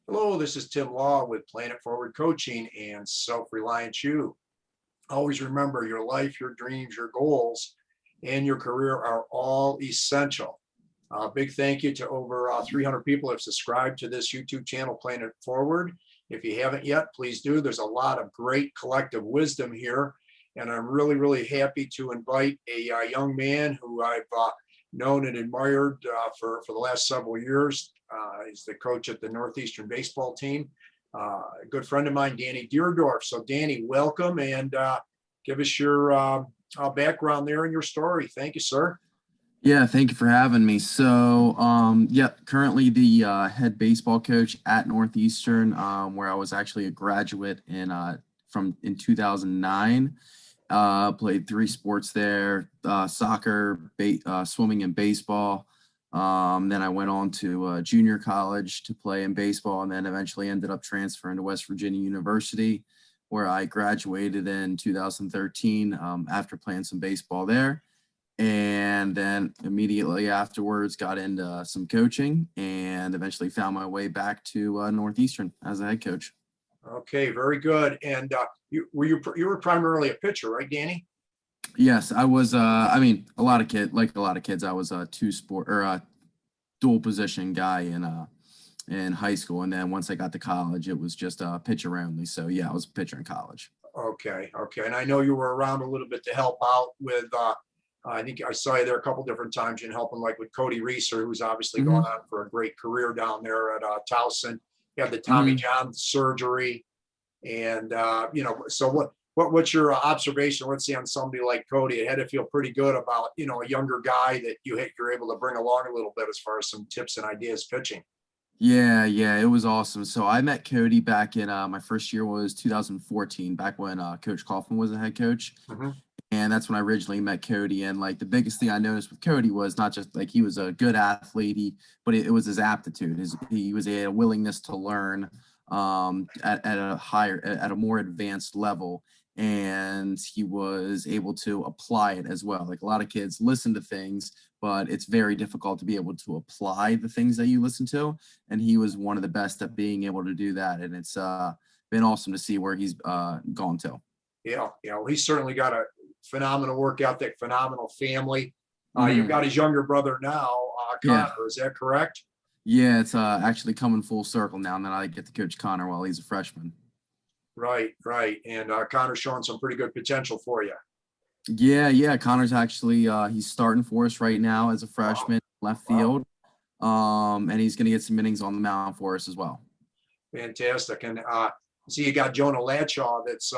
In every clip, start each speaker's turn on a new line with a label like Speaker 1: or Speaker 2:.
Speaker 1: Hello, this is Tim Law with Planet Forward Coaching and Self-Reliant You. Always remember your life, your dreams, your goals, and your career are all essential. Big thank you to over 300 people who have subscribed to this YouTube channel, Planet Forward. If you haven't yet, please do. There's a lot of great collective wisdom here. And I'm really, really happy to invite a young man who I've known and admired for the last several years. He's the coach at the Northeastern baseball team. A good friend of mine, Danny Dierdorff. So Danny, welcome and give us your background there and your story. Thank you, sir.
Speaker 2: Yeah, thank you for having me. So, currently the head baseball coach at Northeastern, where I was actually a graduate in 2009. Played three sports there: soccer, swimming, and baseball. Then I went on to junior college to play in baseball, and then eventually ended up transferring to West Virginia University, where I graduated in 2013 after playing some baseball there. And then immediately afterwards got into some coaching and eventually found my way back to Northeastern as a head coach.
Speaker 1: Okay, very good. And you were primarily a pitcher, right, Danny?
Speaker 2: Yes, I was. A lot of kids, I was a dual position guy in high school, and then once I got to college, it was just pitcher only. So yeah, I was a pitcher in college.
Speaker 1: Okay, okay. And I know you were around a little bit to help out with I think I saw you there a couple different times in helping like with Cody Reeser, who's obviously going on for a great career down there at Towson. You had the Tommy John surgery. And so what's your observation, let's say, on somebody like Cody? It had to feel pretty good about, a younger guy that you're able to bring along a little bit as far as some tips and ideas pitching.
Speaker 2: Yeah, it was awesome. So I met Cody back in my first year was 2014, back when Coach Kaufmann was a head coach. And that's when I originally met Cody. And like the biggest thing I noticed with Cody was not just like he was a good athlete, but it was his aptitude. He was a willingness to learn at a more advanced level. And he was able to apply it as well. Like a lot of kids listen to things, but it's very difficult to be able to apply the things that you listen to. And he was one of the best at being able to do that. And it's been awesome to see where he's gone to.
Speaker 1: Yeah, well, he's certainly got a phenomenal work ethic, phenomenal family. You've got his younger brother now, Connor, is that correct?
Speaker 2: Yeah, it's actually coming full circle now, and then I get to coach Connor while he's a freshman.
Speaker 1: Right. And Connor's showing some pretty good potential for you.
Speaker 2: Yeah. Connor's actually he's starting for us right now as a freshman left field. And he's going to get some innings on the mound for us as well.
Speaker 1: Fantastic. And see, you got Jonah Ladshaw that's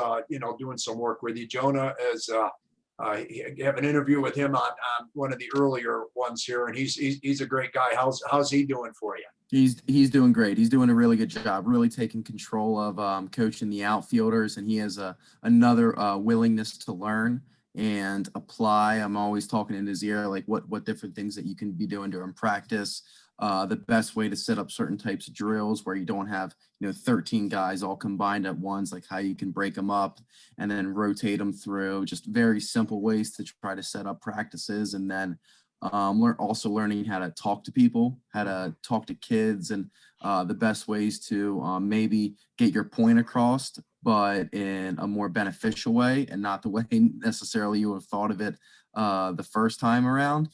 Speaker 1: doing some work with you. Jonah is you have an interview with him on one of the earlier ones here, and he's a great guy. How's he doing for you?
Speaker 2: He's doing great. He's doing a really good job, really taking control of coaching the outfielders, and he has another willingness to learn and apply. I'm always talking in his ear, like what different things that you can be doing during practice, the best way to set up certain types of drills where you don't have 13 guys all combined at once, like how you can break them up and then rotate them through. Just very simple ways to try to set up practices, and then also learning how to talk to people, how to talk to kids, and the best ways to maybe get your point across, but in a more beneficial way and not the way necessarily you would have thought of it the first time around,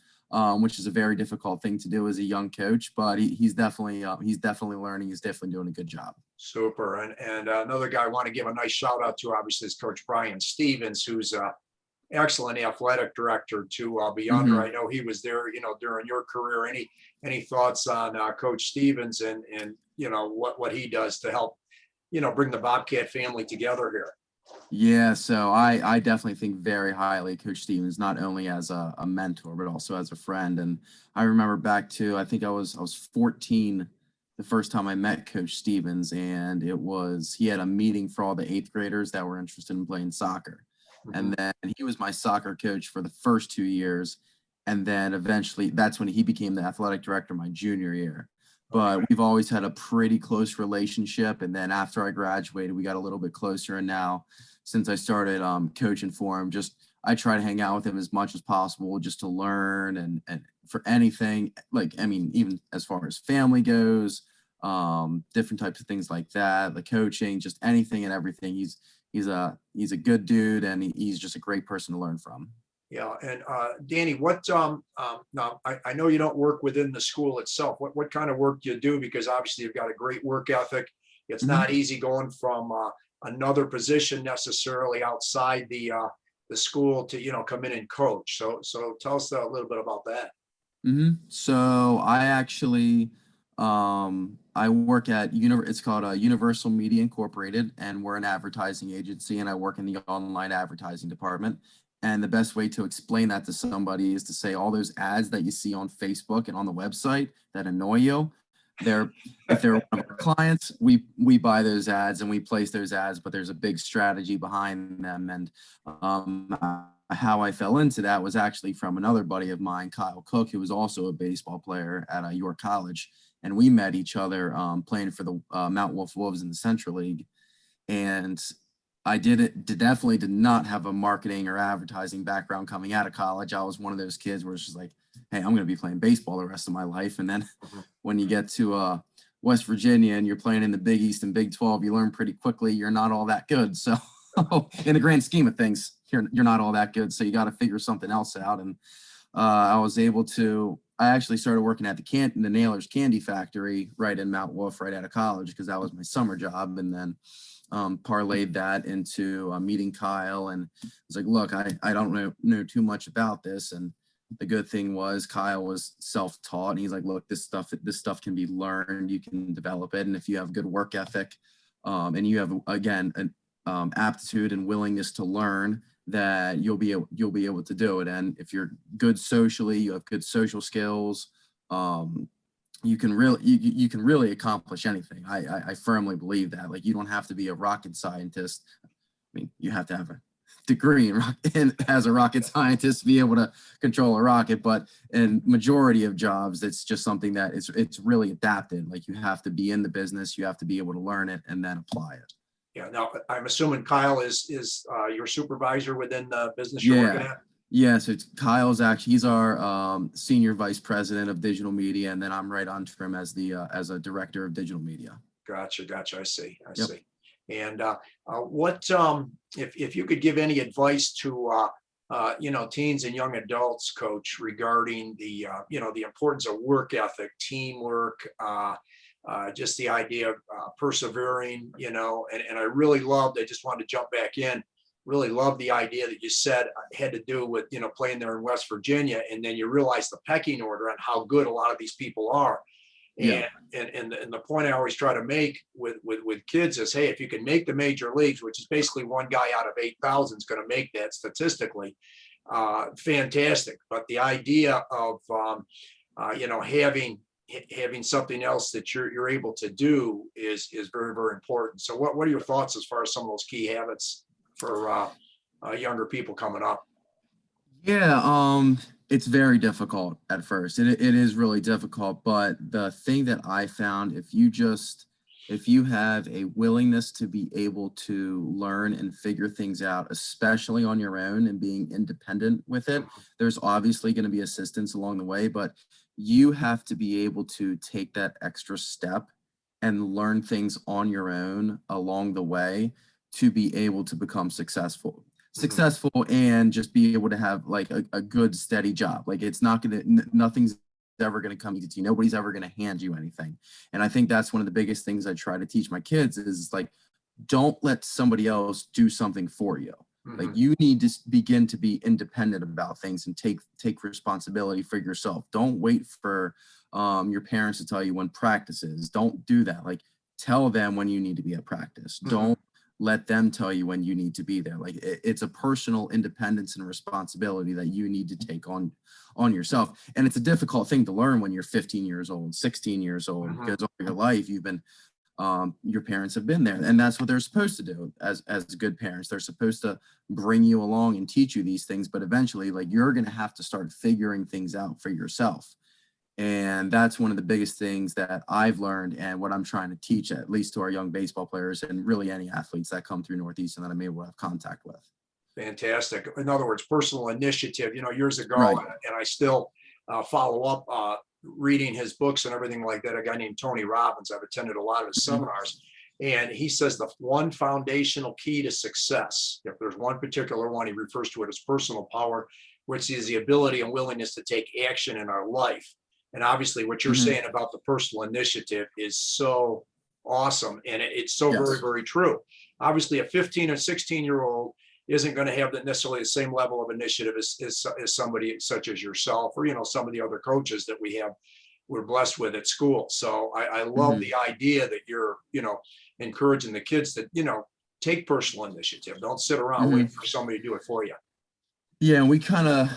Speaker 2: which is a very difficult thing to do as a young coach. But he's definitely learning. He's definitely doing a good job.
Speaker 1: Super. And another guy I want to give a nice shout out to, obviously, is Coach Brian Stevens, who's excellent athletic director to be under. I know he was there, during your career. Any thoughts on Coach Stevens and what he does to help, bring the Bobcat family together here?
Speaker 2: Yeah, so I definitely think very highly of Coach Stevens, not only as a mentor, but also as a friend. And I remember back to, I think I was 14 the first time I met Coach Stevens, and he had a meeting for all the 8th graders that were interested in playing soccer. And then he was my soccer coach for the first 2 years. And then eventually that's when he became the athletic director my junior year. But we've always had a pretty close relationship. And then after I graduated, we got a little bit closer. And now since I started coaching for him, I try to hang out with him as much as possible just to learn and for anything, even as far as family goes, different types of things like that, the coaching, just anything and everything. He's a good dude, and he's just a great person to learn from.
Speaker 1: Yeah, and Danny, what now I know you don't work within the school itself. What kind of work do you do? Because obviously you've got a great work ethic. It's
Speaker 2: Mhm.
Speaker 1: not easy going from another position necessarily outside the school to come in and coach. So tell us a little bit about that.
Speaker 2: So I actually I work at it's called Universal Media Incorporated, and we're an advertising agency, and I work in the online advertising department. And the best way to explain that to somebody is to say all those ads that you see on Facebook and on the website that annoy you, they're if they're one of our clients, we buy those ads and we place those ads, but there's a big strategy behind them. And how I fell into that was actually from another buddy of mine, Kyle Cook, who was also a baseball player at York College. And we met each other playing for the Mount Wolf Wolves in the Central League. And I definitely did not have a marketing or advertising background coming out of college. I was one of those kids where it's just like, hey, I'm going to be playing baseball the rest of my life. And then when you get to West Virginia and you're playing in the Big East and Big 12, you learn pretty quickly you're not all that good. So in the grand scheme of things, you're not all that good. So you got to figure something else out. And I actually started working at the Nailers Candy Factory right in Mount Wolf right out of college, because that was my summer job. And then parlayed that into meeting Kyle, and I was like, look, I don't know too much about this. And the good thing was Kyle was self-taught, and he's like, look, this stuff can be learned, you can develop it. And if you have good work ethic, and you have, again, an aptitude and willingness to learn, that you'll be able to do it. And if you're good socially, you have good social skills, you can really accomplish anything. I firmly believe that. Like, you don't have to be a rocket scientist. I mean, you have to have a degree as a rocket scientist to be able to control a rocket, but in majority of jobs, it's just something that it's really adapted. Like, you have to be in the business, you have to be able to learn it and then apply it.
Speaker 1: Yeah. Now I'm assuming Kyle is your supervisor within the business you're working at.
Speaker 2: Yeah, so he's our senior vice president of digital media, and then I'm right on to him as a director of digital media.
Speaker 1: Gotcha. I see.
Speaker 2: Yep.
Speaker 1: See. And what if you could give any advice to teens and young adults, Coach, regarding the the importance of work ethic, teamwork, just the idea of persevering, and I really loved. I just wanted to jump back in. Really love the idea that you said had to do with playing there in West Virginia, and then you realize the pecking order and how good a lot of these people are.
Speaker 2: Yeah.
Speaker 1: And the point I always try to make with kids is, hey, if you can make the major leagues, which is basically one guy out of 8,000 is going to make that statistically, fantastic. But the idea of having something else that you're able to do is very, very important. So what are your thoughts as far as some of those key habits for younger people coming up?
Speaker 2: Yeah, it's very difficult at first. It is really difficult, but the thing that I found, if you have a willingness to be able to learn and figure things out, especially on your own and being independent with it, there's obviously going to be assistance along the way, but you have to be able to take that extra step and learn things on your own along the way to be able to become successful and just be able to have like a good steady job. Like, nothing's ever going to come easy to you. Nobody's ever going to hand you anything. And I think that's one of the biggest things I try to teach my kids is like, don't let somebody else do something for you. Like, you need to begin to be independent about things and take responsibility for yourself. Don't wait for your parents to tell you when practice is. Don't do that. Like, tell them when you need to be at practice. Don't let them tell you when you need to be there. Like, it's a personal independence and responsibility that you need to take on yourself. And it's a difficult thing to learn when you're 15 years old, 16 years old, because all your life you've been, your parents have been there, and that's what they're supposed to do as good parents. They're supposed to bring you along and teach you these things, but eventually, like, you're going to have to start figuring things out for yourself. And that's one of the biggest things that I've learned, and what I'm trying to teach, at least to our young baseball players and really any athletes that come through Northeastern that I'm able to have contact with.
Speaker 1: Fantastic. In other words, personal initiative. Years ago,
Speaker 2: Right.
Speaker 1: and I still follow up reading his books and everything like that, a guy named Tony Robbins. I've attended a lot of his seminars. And he says the one foundational key to success, if there's one particular one, he refers to it as personal power, which is the ability and willingness to take action in our life. And obviously what you're saying about the personal initiative is so awesome. And it's so very, very true. Obviously a 15 or 16-year-old isn't going to have necessarily the same level of initiative as somebody such as yourself, or, some of the other coaches that we're blessed with at school. So I love the idea that you're, encouraging the kids to, take personal initiative. Don't sit around waiting for somebody to do it for you.
Speaker 2: Yeah, and we kind of,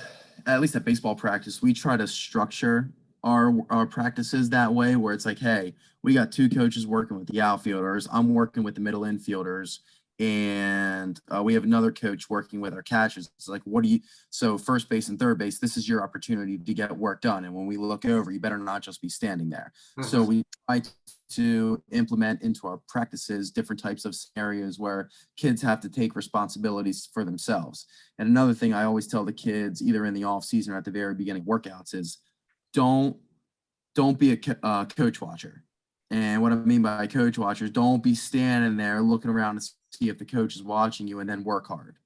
Speaker 2: at least at baseball practice, we try to structure our practices that way, where it's like, hey, we got two coaches working with the outfielders. I'm working with the middle infielders, and we have another coach working with our catchers. It's like, so first base and third base, this is your opportunity to get work done. And when we look over, you better not just be standing there. So we try to implement into our practices different types of scenarios where kids have to take responsibilities for themselves. And another thing I always tell the kids, either in the off season or at the very beginning of workouts, is don't be a coach watcher. And what I mean by coach watchers, don't be standing there looking around to see if the coach is watching you and then work hard.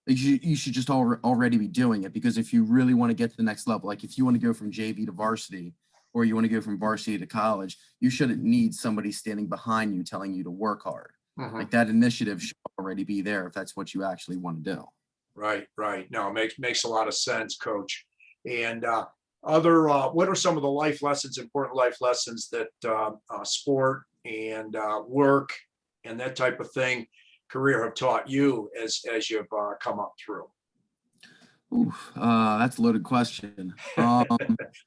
Speaker 2: You should just already be doing it, because if you really want to get to the next level, like if you want to go from JV to varsity, or you want to go from varsity to college, you shouldn't need somebody standing behind you telling you to work hard. Like that initiative should already be there if that's what you actually want to do. Right.
Speaker 1: No, it makes a lot of sense, Coach. And what are some of the important life lessons that sport and work and that type of thing, career, have taught you as you've come up through?
Speaker 2: Ooh, that's a loaded question.
Speaker 1: I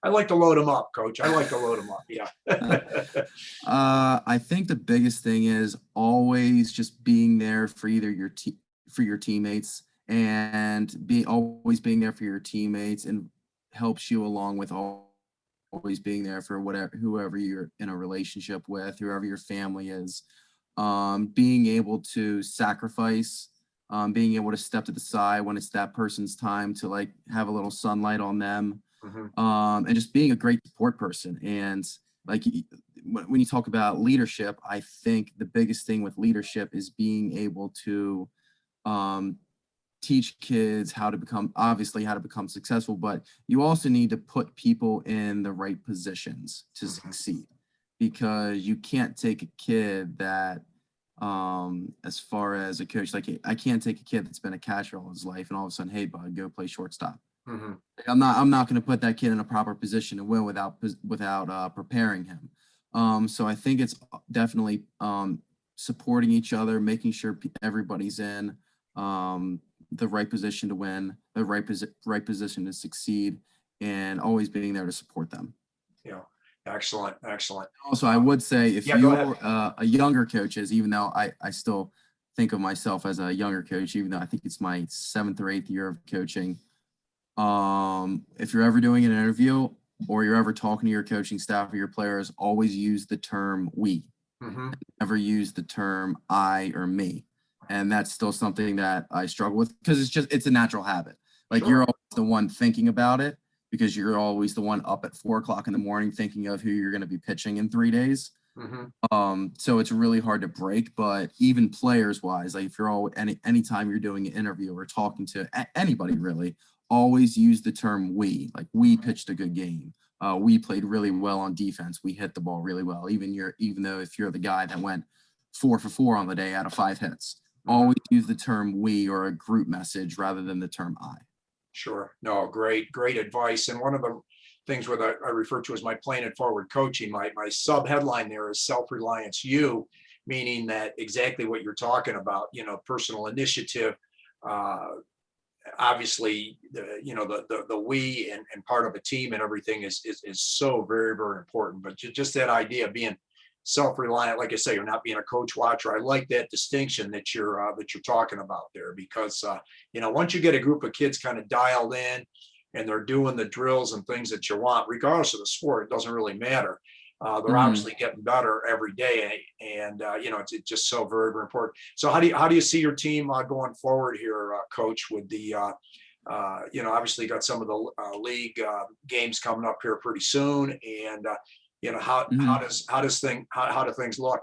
Speaker 1: like to load them up, Coach. I like to load them up. Yeah.
Speaker 2: I think the biggest thing is always just being there for either for your teammates, and always being there for your teammates, and helps you along with always being there for whoever you're in a relationship with, whoever your family is. Being able to sacrifice, being able to step to the side when it's that person's time to like have a little sunlight on them, and just being a great support person. And like when you talk about leadership, I think the biggest thing with leadership is being able to teach kids how to become successful, but you also need to put people in the right positions to succeed, because you can't take a kid that, as far as a coach, like I can't take a kid that's been a catcher all his life and all of a sudden, hey bud, go play shortstop. I'm not going to put that kid in a proper position to win without preparing him. So I think it's definitely supporting each other, making sure everybody's in the right position to win, the right position to succeed, and always being there to support them.
Speaker 1: Yeah. Excellent.
Speaker 2: Also, I would say if you're a younger coaches, even though I still think of myself as a younger coach, even though I think it's my 7th or 8th year of coaching, if you're ever doing an interview or you're ever talking to your coaching staff or your players, always use the term we. Never use the term I or me. And that's still something that I struggle with, because it's a natural habit. Like you're always the one thinking about it, because you're always the one up at 4 o'clock in the morning thinking of who you're going to be pitching in 3 days. So it's really hard to break. But even players wise, like if you're anytime you're doing an interview or talking to anybody, really, always use the term we. Like, we pitched a good game. We played really well on defense. We hit the ball really well. Even though if you're the guy that went 4 for 4 on the day out of 5 hits, always use the term we or a group message rather than the term I.
Speaker 1: Sure. No, great advice. And one of the things I refer to as my playing it forward coaching, my sub headline there is 𝙎𝙊𝘾𝘄𝘼𝘋, meaning that exactly what you're talking about, personal initiative, obviously the we and part of a team and everything is so very, very important. But just that idea of being self-reliant, like I say, you're not being a coach watcher. I like that distinction that you're talking about there, because once you get a group of kids kind of dialed in and they're doing the drills and things that you want, regardless of the sport, it doesn't really matter. They're obviously getting better every day, and it's just so very, very important. So how do you see your team going forward here, Coach, with the Obviously got some of the league games coming up here pretty soon. And, how
Speaker 2: Mhm.
Speaker 1: do things look?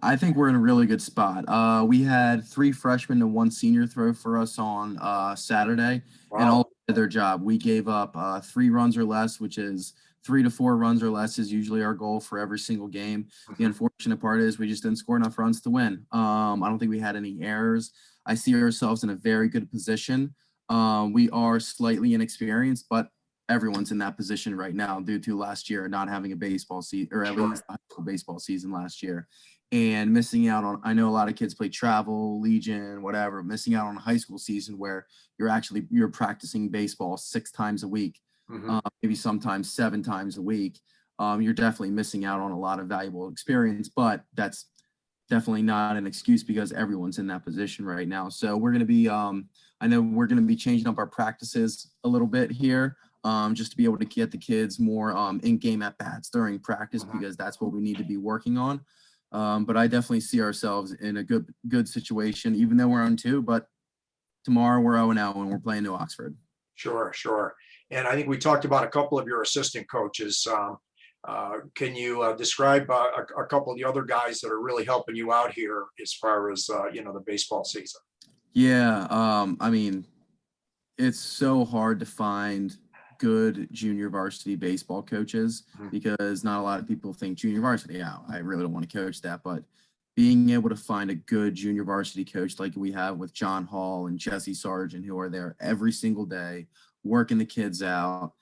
Speaker 2: I think we're in a really good spot. We had 3 freshmen and 1 senior throw for us on Saturday, and
Speaker 1: Wow.
Speaker 2: all did their job. We gave up 3 runs or less, which is 3 to 4 runs or less is usually our goal for every single game. The
Speaker 1: Mhm.
Speaker 2: unfortunate part is we just didn't score enough runs to win. I don't think we had any errors. I see ourselves in a very good position. We are slightly inexperienced, but everyone's in that position right now due to last year not having a baseball season, or at
Speaker 1: Sure.
Speaker 2: least a high school baseball season last year, and missing out on, I know a lot of kids play travel, Legion, whatever, missing out on a high school season where you're practicing baseball 6 times a week,
Speaker 1: Mhm.
Speaker 2: maybe sometimes 7 times a week. You're definitely missing out on a lot of valuable experience, but that's definitely not an excuse because everyone's in that position right now. So we're going to be, I know we're going to be changing up our practices a little bit here, just to be able to get the kids more in-game at bats during practice,
Speaker 1: Mhm.
Speaker 2: because that's what we need to be working on. But I definitely see ourselves in a good situation, even though we're on 2. But tomorrow we're 0-0 and we're playing New Oxford.
Speaker 1: Sure, sure. And I think we talked about a couple of your assistant coaches. Can you describe a couple of the other guys that are really helping you out here as far as the baseball season?
Speaker 2: Yeah, I mean, it's so hard to find good junior varsity baseball coaches
Speaker 1: Mhm.
Speaker 2: because not a lot of people think junior varsity. Yeah, I really don't want to coach that, but being able to find a good junior varsity coach like we have with John Hall and Jesse Sargent, who are there every single day working the kids out,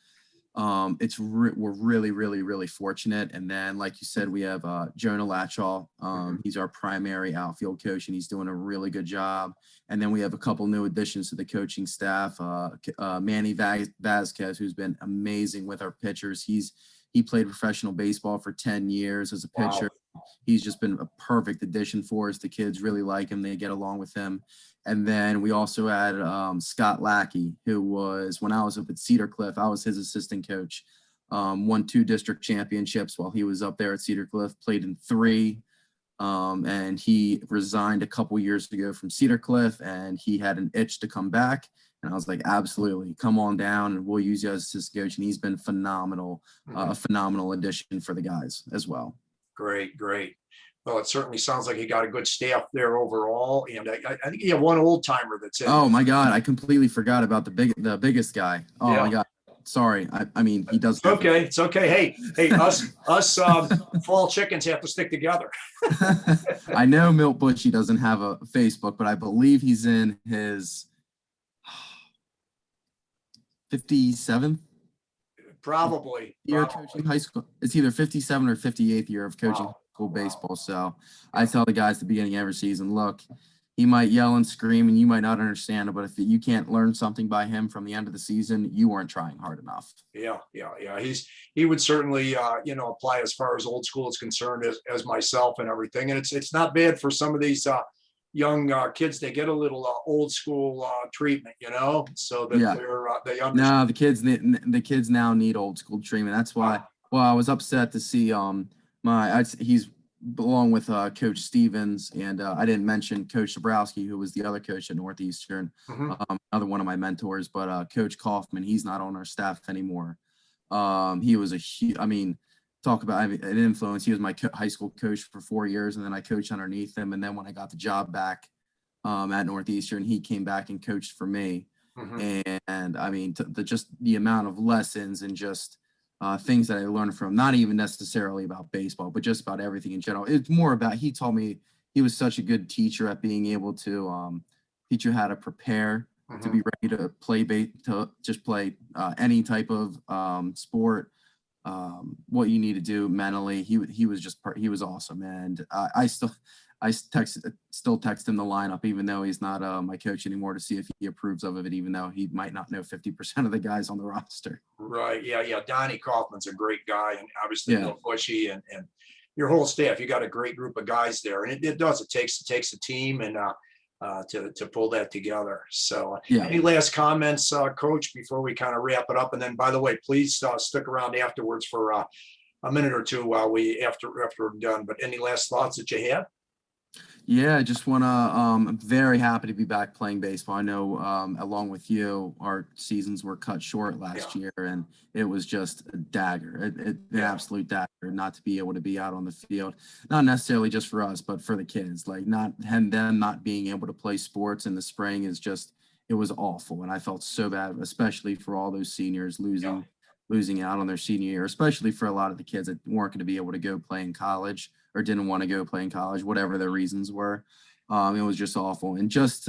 Speaker 2: we're really, really, really fortunate. And then, like you said, we have Jonah Latchall.
Speaker 1: Mhm.
Speaker 2: He's our primary outfield coach, and he's doing a really good job. And then we have a couple new additions to the coaching staff. Manny Vasquez, who's been amazing with our pitchers. He played professional baseball for 10 years as a
Speaker 1: Wow.
Speaker 2: pitcher. He's just been a perfect addition for us. The kids really like him. They get along with him. And then we also had Scott Lackey, who was, when I was up at Cedar Cliff, I was his assistant coach. Won 2 district championships while he was up there at Cedar Cliff, played in 3. And he resigned a couple years ago from Cedar Cliff, and he had an itch to come back. And I was like, absolutely, come on down and we'll use you as assistant coach. And he's been phenomenal,
Speaker 1: Mhm.
Speaker 2: a phenomenal addition for the guys as well.
Speaker 1: Great, great. Well, it certainly sounds like you got a good staff there overall. And I think you have one old timer that's in.
Speaker 2: Oh my God, I completely forgot about the biggest guy. Oh my
Speaker 1: Yeah.
Speaker 2: God. Sorry. I mean, he does
Speaker 1: It's okay. It's okay. Hey, us fall chickens have to stick together.
Speaker 2: I know Milt Bushy doesn't have a Facebook, but I believe he's in his 57th
Speaker 1: Probably,
Speaker 2: year
Speaker 1: probably.
Speaker 2: coaching high school. It's either 57 or 58th year of coaching high
Speaker 1: Wow.
Speaker 2: school
Speaker 1: Wow.
Speaker 2: baseball. So I
Speaker 1: Yeah.
Speaker 2: tell the guys at the beginning of every season, look, he might yell and scream and you might not understand it, but if you can't learn something by him from the end of the season, you weren't trying hard enough.
Speaker 1: Yeah. He would certainly apply as far as old school is concerned as myself and everything. And it's not bad for some of these young kids. They get a little old school treatment, so that
Speaker 2: Yeah.
Speaker 1: they understand.
Speaker 2: No, the kids now need old school treatment. That's why. Well, I was upset to see he's along with Coach Stevens, and I didn't mention Coach Dabrowski, who was the other coach at Northeastern,
Speaker 1: Mhm.
Speaker 2: another one of my mentors. But Coach Kaufmann, he's not on our staff anymore. He was I mean, talk about an influence. He was my high school coach for 4 years, and then I coached underneath him. And then when I got the job back at Northeastern, he came back and coached for me.
Speaker 1: Mhm.
Speaker 2: And I mean, just the amount of lessons and just things that I learned from, not even necessarily about baseball, but just about everything in general. It's more about, he told me he was such a good teacher at being able to teach you how to prepare, to
Speaker 1: Mhm.
Speaker 2: be ready to to just play any type of sport, what you need to do mentally. He was he was awesome. And still text him the lineup, even though he's not my coach anymore, to see if he approves of it, even though he might not know 50% of the guys on the roster.
Speaker 1: Right. Yeah. Donny Kaufman's a great guy, and obviously
Speaker 2: Yeah.
Speaker 1: Milt Bushy and your whole staff. You got a great group of guys there, and it does. It takes a team and to pull that together. So,
Speaker 2: Yeah.
Speaker 1: any last comments, Coach, before we kind of wrap it up? And then, by the way, please stick around afterwards for a minute or two while after we're done. But any last thoughts that you have?
Speaker 2: Yeah, I just want to, I'm very happy to be back playing baseball. I know, along with you, our seasons were cut short last year, and it was just a dagger, an
Speaker 1: Yeah.
Speaker 2: absolute dagger not to be able to be out on the field. Not necessarily just for us, but for the kids. Like, not, and them not being able to play sports in the spring is just, it was awful. And I felt so bad, especially for all those seniors losing out on their senior year, especially for a lot of the kids that weren't going to be able to go play in college or didn't want to go play in college, whatever their reasons were. It was just awful. And just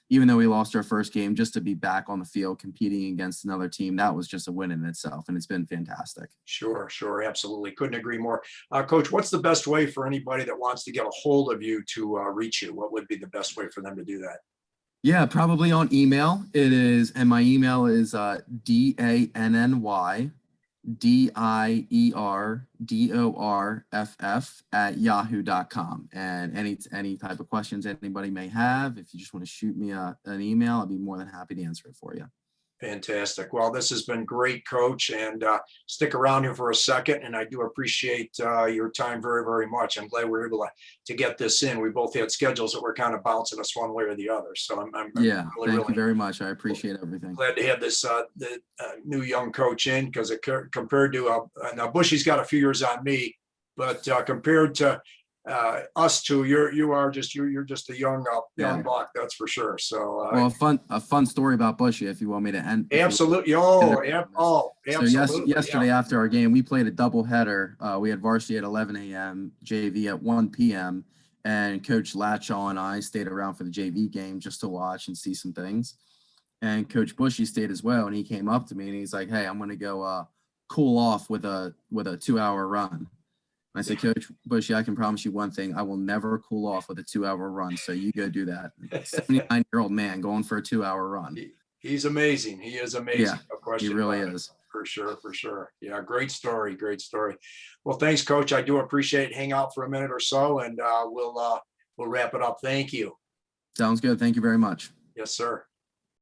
Speaker 2: even though we lost our first game, just to be back on the field competing against another team, that was just a win in itself. And it's been fantastic.
Speaker 1: Sure, sure, absolutely. Couldn't agree more. Coach, what's the best way for anybody that wants to get a hold of you to reach you? What would be the best way for them to do that?
Speaker 2: Yeah, probably on email. It is, and my email is DANNYDIERDORFF@yahoo.com. And any type of questions anybody may have, if you just want to shoot me an email, I'll be more than happy to answer it for you.
Speaker 1: Fantastic. Well, this has been great, Coach, and stick around here for a second. And I do appreciate your time very, very much. I'm glad we're able to get this in. We both had schedules that were kind of bouncing us one way or the other. So I'm
Speaker 2: Yeah,
Speaker 1: really,
Speaker 2: thank you very much. I appreciate everything.
Speaker 1: glad to have this the new young coach in, because it compared to now Bushy's got a few years on me, but compared to us two, you're just a young buck, that's for sure. So
Speaker 2: well, a fun story about Bushy, if you want me to end.
Speaker 1: Absolutely. Absolutely.
Speaker 2: So yesterday after our game, we played a doubleheader. We had varsity at 11 a.m., JV at 1 p.m., and Coach Latchaw and I stayed around for the JV game just to watch and see some things. And Coach Bushy stayed as well, and he came up to me and he's like, "Hey, I'm going to go cool off with a 2-hour run." I said, "Coach Bushy, I can promise you one thing. I will never cool off with a 2-hour run. So you go do that." 79-year-old man going for a 2-hour run.
Speaker 1: He's amazing. He is amazing.
Speaker 2: Yeah,
Speaker 1: no question.
Speaker 2: He really is.
Speaker 1: For sure. For sure. Yeah. Great story. Great story. Well, thanks, Coach. I do appreciate it. Hang out for a minute or so, and we'll wrap it up. Thank you.
Speaker 2: Sounds good. Thank you very much.
Speaker 1: Yes, sir.